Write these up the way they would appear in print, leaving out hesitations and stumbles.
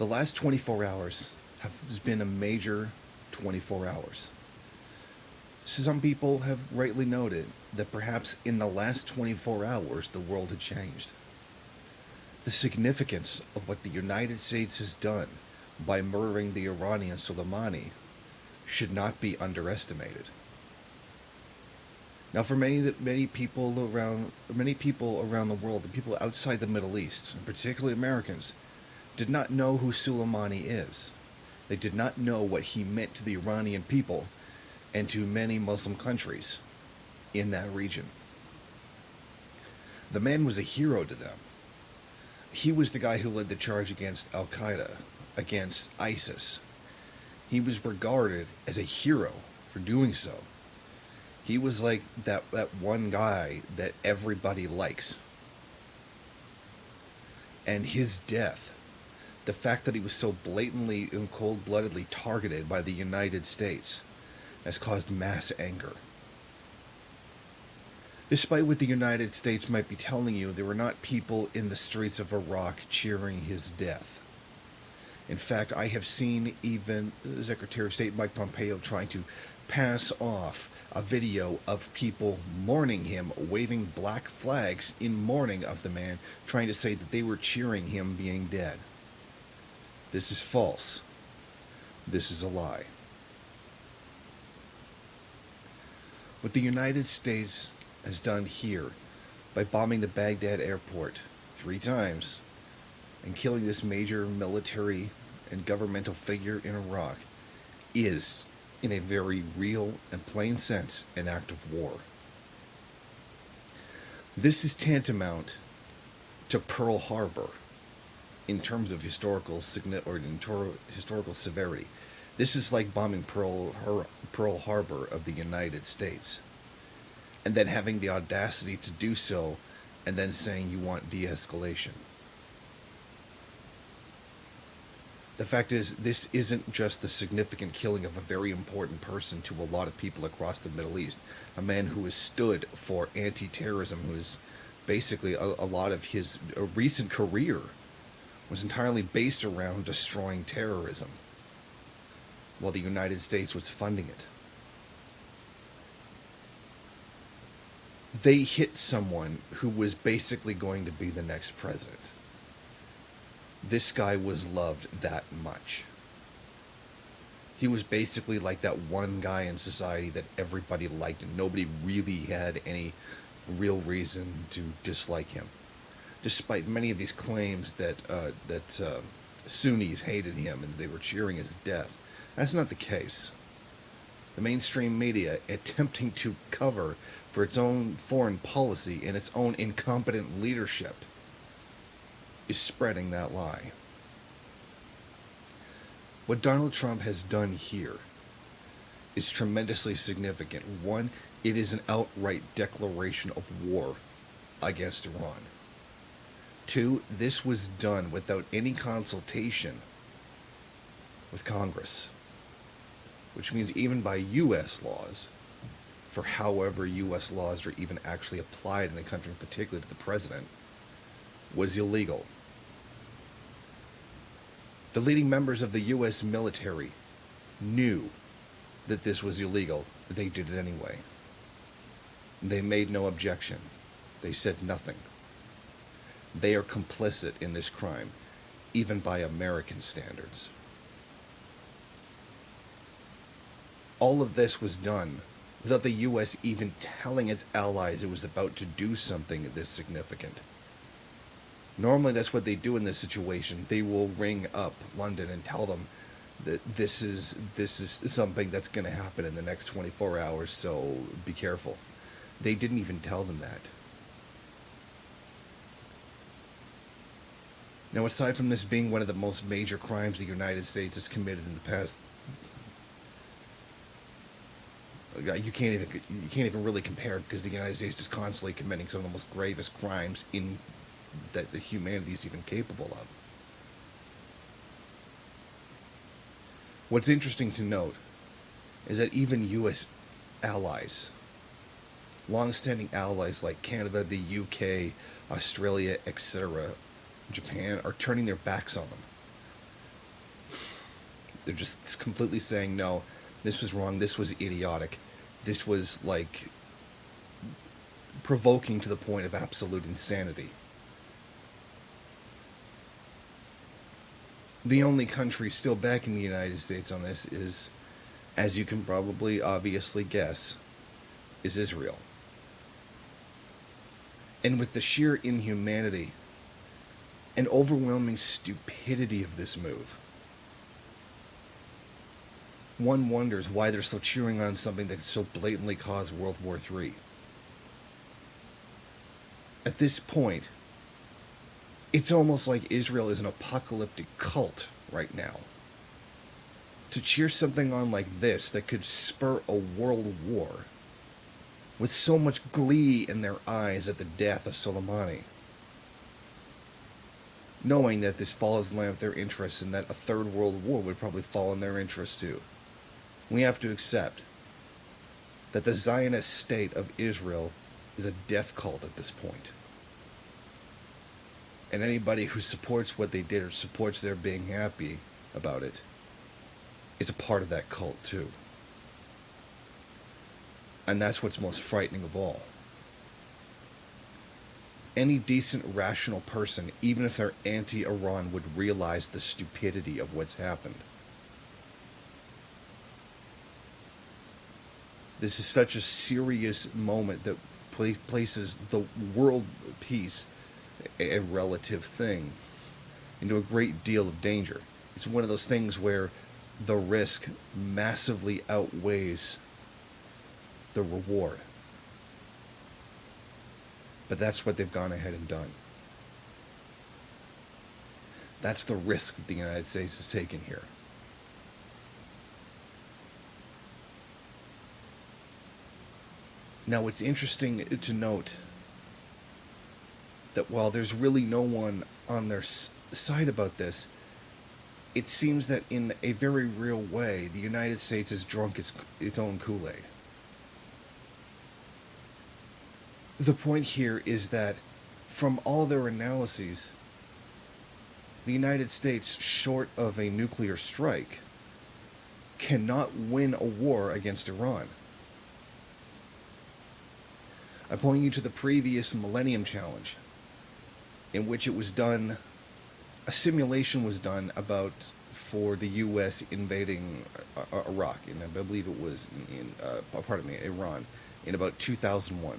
The last 24 hours has been a major 24 hours. Some people have rightly noted that perhaps in the last 24 hours the world had changed. The significance of what the United States has done by murdering the Iranian Soleimani should not be underestimated. Now, for many people around the world, the people outside the Middle East, and particularly Americans, did not know who Soleimani is. They did not know what he meant to the Iranian people and to many Muslim countries in that region. The man was a hero to them. He was the guy who led the charge against Al Qaeda, against ISIS. He was regarded as a hero for doing so. He was like that one guy that everybody likes. And his death, the fact that he was so blatantly and cold-bloodedly targeted by the United States, has caused mass anger. Despite what the United States might be telling you, there were not people in the streets of Iraq cheering his death. In fact, I have seen even Secretary of State Mike Pompeo trying to pass off a video of people mourning him, waving black flags in mourning of the man, trying to say that they were cheering him being dead. This is false. This is a lie. What the United States has done here by bombing the Baghdad airport 3 times and killing this major military and governmental figure in Iraq is, in a very real and plain sense, an act of war. This is tantamount to Pearl Harbor in terms of historical severity. This is like bombing Pearl Harbor of the United States, and then having the audacity to do so, and then saying you want de-escalation. The fact is, this isn't just the significant killing of a very important person to a lot of people across the Middle East, a man who has stood for anti-terrorism, who is basically a lot of his recent career was entirely based around destroying terrorism, while the United States was funding it. They hit someone who was basically going to be the next president. This guy was loved that much. He was basically like that one guy in society that everybody liked and nobody really had any real reason to dislike him. Despite many of these claims that Sunnis hated him and they were cheering his death. That's not the case. The mainstream media, attempting to cover for its own foreign policy and its own incompetent leadership, is spreading that lie. What Donald Trump has done here is tremendously significant. One, it is an outright declaration of war against Iran. Two, this was done without any consultation with Congress, which means even by U.S. laws, for however U.S. laws are even actually applied in the country, in particular to the president, was illegal. The leading members of the U.S. military knew that this was illegal. They did it anyway. They made no objection. They said nothing. They are complicit in this crime, even by American standards. All of this was done without the U.S. even telling its allies it was about to do something this significant. Normally that's what they do in this situation. They will ring up London and tell them that this is something that's going to happen in the next 24 hours, so be careful. They didn't even tell them that. Now, aside from this being one of the most major crimes the United States has committed in the past, you can't even really compare it, because the United States is constantly committing some of the most gravest crimes in that the humanity is even capable of. What's interesting to note is that even U.S. allies, long-standing allies like Canada, the UK, Australia, etc., Japan, are turning their backs on them. They're just completely saying, no, this was wrong, this was idiotic, this was, like, provoking to the point of absolute insanity. The only country still backing the United States on this is, as you can probably obviously guess, is Israel. And with the sheer inhumanity and overwhelming stupidity of this move, one wonders why they're still cheering on something that could so blatantly cause World War III. At this point, it's almost like Israel is an apocalyptic cult right now. To cheer something on like this that could spur a world war, with so much glee in their eyes at the death of Soleimani, knowing that this falls in line with their interests and that a third world war would probably fall in their interests too. We have to accept that the Zionist state of Israel is a death cult at this point. And anybody who supports what they did or supports their being happy about it is a part of that cult too. And that's what's most frightening of all. Any decent, rational person, even if they're anti-Iran, would realize the stupidity of what's happened. This is such a serious moment that places the world peace, a relative thing, into a great deal of danger. It's one of those things where the risk massively outweighs the reward. But that's what they've gone ahead and done. That's the risk that the United States has taken here. Now, it's interesting to note that while there's really no one on their side about this, it seems that in a very real way, the United States has drunk its own Kool-Aid. The point here is that from all their analyses, the United States, short of a nuclear strike, cannot win a war against Iran. I point you to the previous Millennium Challenge, in which it was done, a simulation was done for the U.S. invading Iraq, and I believe it was Iran, in about 2001.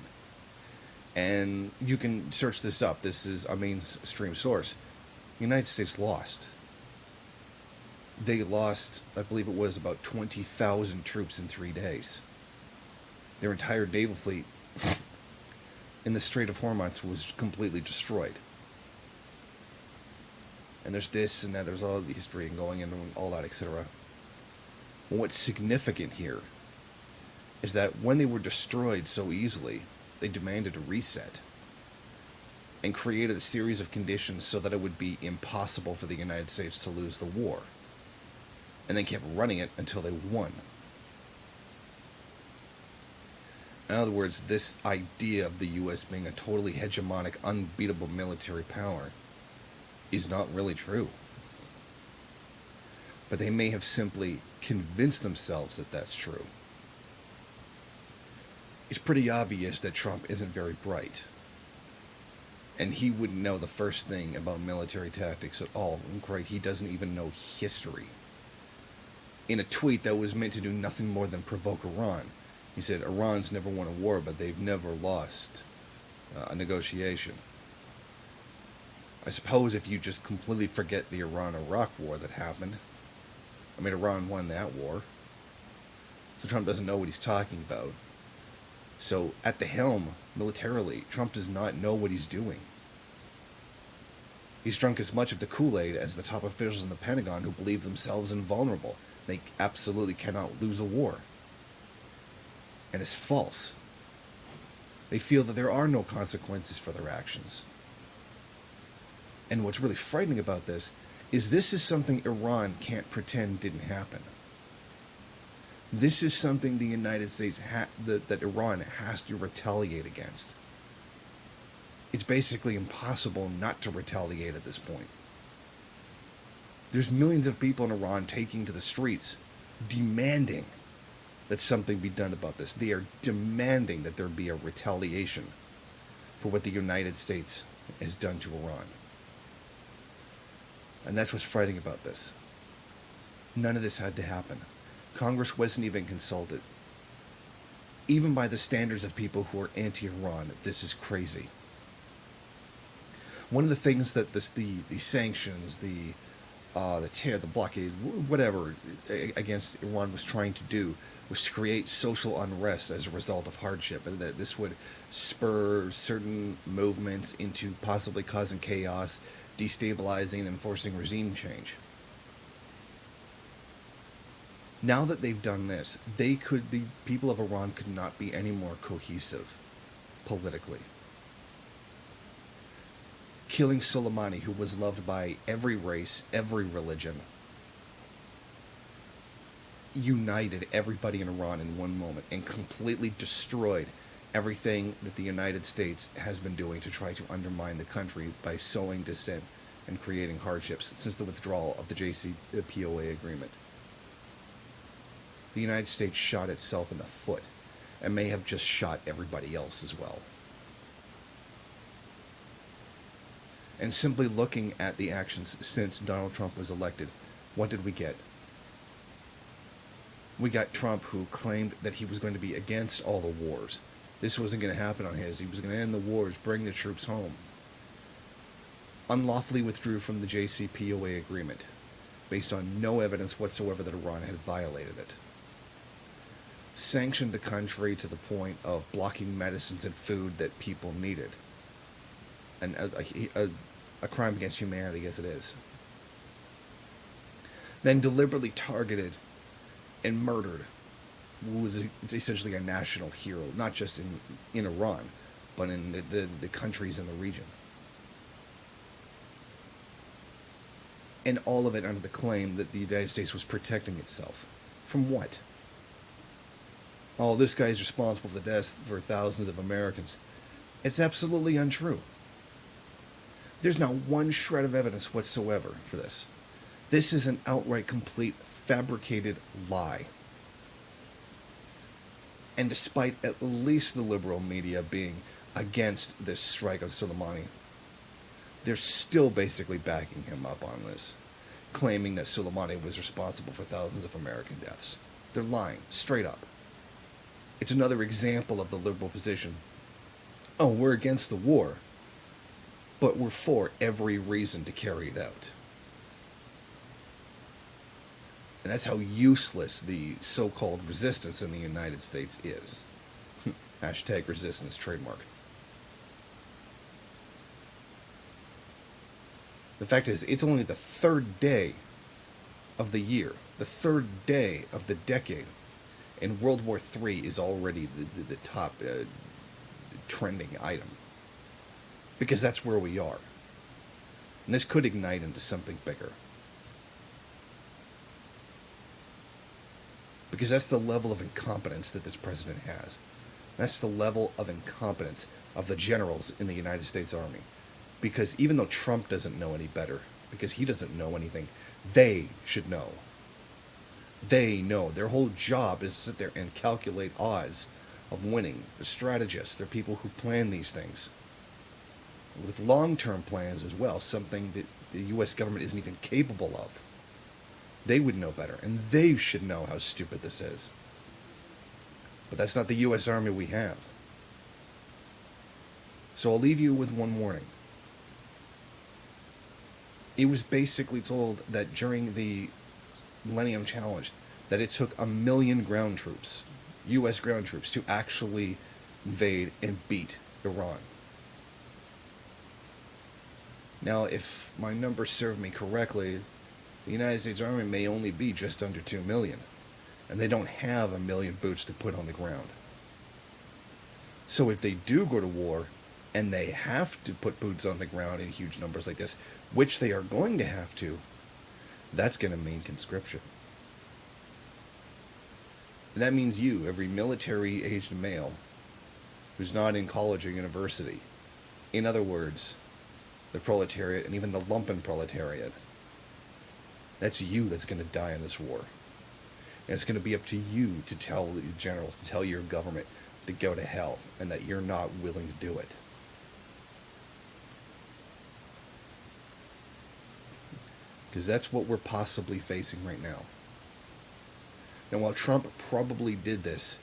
And you can search this up. This is a mainstream source. The United States lost. They lost, I believe it was about 20,000 troops in 3 days. Their entire naval fleet in the Strait of Hormuz was completely destroyed. And there's this and that, there's all the history and going into all that, etc. Well, what's significant here is that when they were destroyed so easily, they demanded a reset and created a series of conditions so that it would be impossible for the United States to lose the war. And they kept running it until they won. In other words, this idea of the U.S. being a totally hegemonic, unbeatable military power is not really true. But they may have simply convinced themselves that that's true. It's pretty obvious that Trump isn't very bright. And he wouldn't know the first thing about military tactics at all. And quite, he doesn't even know history. In a tweet that was meant to do nothing more than provoke Iran, he said, Iran's never won a war, but they've never lost a negotiation. I suppose if you just completely forget the Iran-Iraq war that happened, Iran won that war. So Trump doesn't know what he's talking about. So at the helm, militarily, Trump does not know what he's doing. He's drunk as much of the Kool-Aid as the top officials in the Pentagon who believe themselves invulnerable. They absolutely cannot lose a war. And it's false. They feel that there are no consequences for their actions. And what's really frightening about this is something Iran can't pretend didn't happen. This is something the United States, that Iran has to retaliate against. It's basically impossible not to retaliate at this point. There's millions of people in Iran taking to the streets, demanding that something be done about this. They are demanding that there be a retaliation for what the United States has done to Iran. And that's what's frightening about this. None of this had to happen. Congress wasn't even consulted. Even by the standards of people who are anti-Iran, this is crazy. One of the things that the sanctions, the blockade, whatever, against Iran was trying to do was to create social unrest as a result of hardship, and that this would spur certain movements into possibly causing chaos, destabilizing, and enforcing regime change. Now that they've done this, the people of Iran could not be any more cohesive politically. Killing Soleimani, who was loved by every race, every religion, united everybody in Iran in one moment and completely destroyed everything that the United States has been doing to try to undermine the country by sowing dissent and creating hardships since the withdrawal of the JCPOA agreement. The United States shot itself in the foot and may have just shot everybody else as well. And simply looking at the actions since Donald Trump was elected, what did we get? We got Trump, who claimed that he was going to be against all the wars. This wasn't going to happen on his. He was going to end the wars, bring the troops home. Unlawfully withdrew from the JCPOA agreement, based on no evidence whatsoever that Iran had violated it. Sanctioned the country to the point of blocking medicines and food that people needed. And a crime against humanity as it is. Then deliberately targeted and murdered who was essentially a national hero, not just in Iran, but in the countries in the region. And all of it under the claim that the United States was protecting itself. From what? Oh, this guy's responsible for the deaths for thousands of Americans. It's absolutely untrue. There's not one shred of evidence whatsoever for this. This is an outright, complete, fabricated lie. And despite at least the liberal media being against this strike of Soleimani, they're still basically backing him up on this, claiming that Soleimani was responsible for thousands of American deaths. They're lying, straight up. It's another example of the liberal position. Oh, we're against the war, but we're for every reason to carry it out. And that's how useless the so-called resistance in the United States is. Hashtag resistance trademark. The fact is, it's only the third day of the year, the third day of the decade, and World War III is already the top trending item. Because that's where we are. And this could ignite into something bigger. Because that's the level of incompetence that this president has. That's the level of incompetence of the generals in the United States Army. Because even though Trump doesn't know any better, because he doesn't know anything, they should know. They know. Their whole job is to sit there and calculate odds of winning. They're strategists. They're people who plan these things. With long-term plans as well, something that the U.S. government isn't even capable of. They would know better, and they should know how stupid this is. But that's not the U.S. Army we have. So I'll leave you with one warning. It was basically told that during the Millennium Challenge that it took 1 million ground troops, U.S. ground troops, to actually invade and beat Iran. Now, if my numbers serve me correctly, the United States Army may only be just under 2 million, and they don't have 1 million boots to put on the ground. So if they do go to war, and they have to put boots on the ground in huge numbers like this, which they are going to have to, that's going to mean conscription. And that means you, every military-aged male who's not in college or university. In other words, the proletariat and even the lumpen proletariat. That's you that's going to die in this war. And it's going to be up to you to tell the generals, to tell your government to go to hell, and that you're not willing to do it. Because that's what we're possibly facing right now. And while Trump probably did this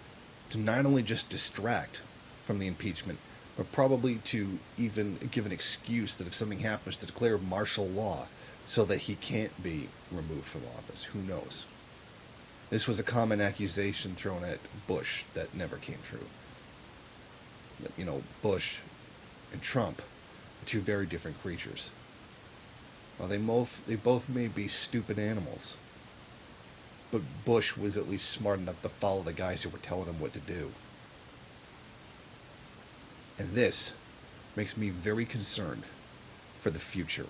to not only just distract from the impeachment, but probably to even give an excuse that if something happens to declare martial law so that he can't be removed from office, who knows? This was a common accusation thrown at Bush that never came true. But, Bush and Trump are two very different creatures. Well, they both may be stupid animals, but Bush was at least smart enough to follow the guys who were telling him what to do. And this makes me very concerned for the future.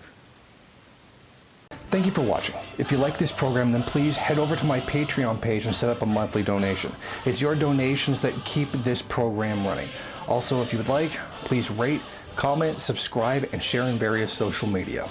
Thank you for watching. If you like this program, then please head over to my Patreon page and set up a monthly donation. It's your donations that keep this program running. Also, if you would like, please rate, comment, subscribe, and share in various social media.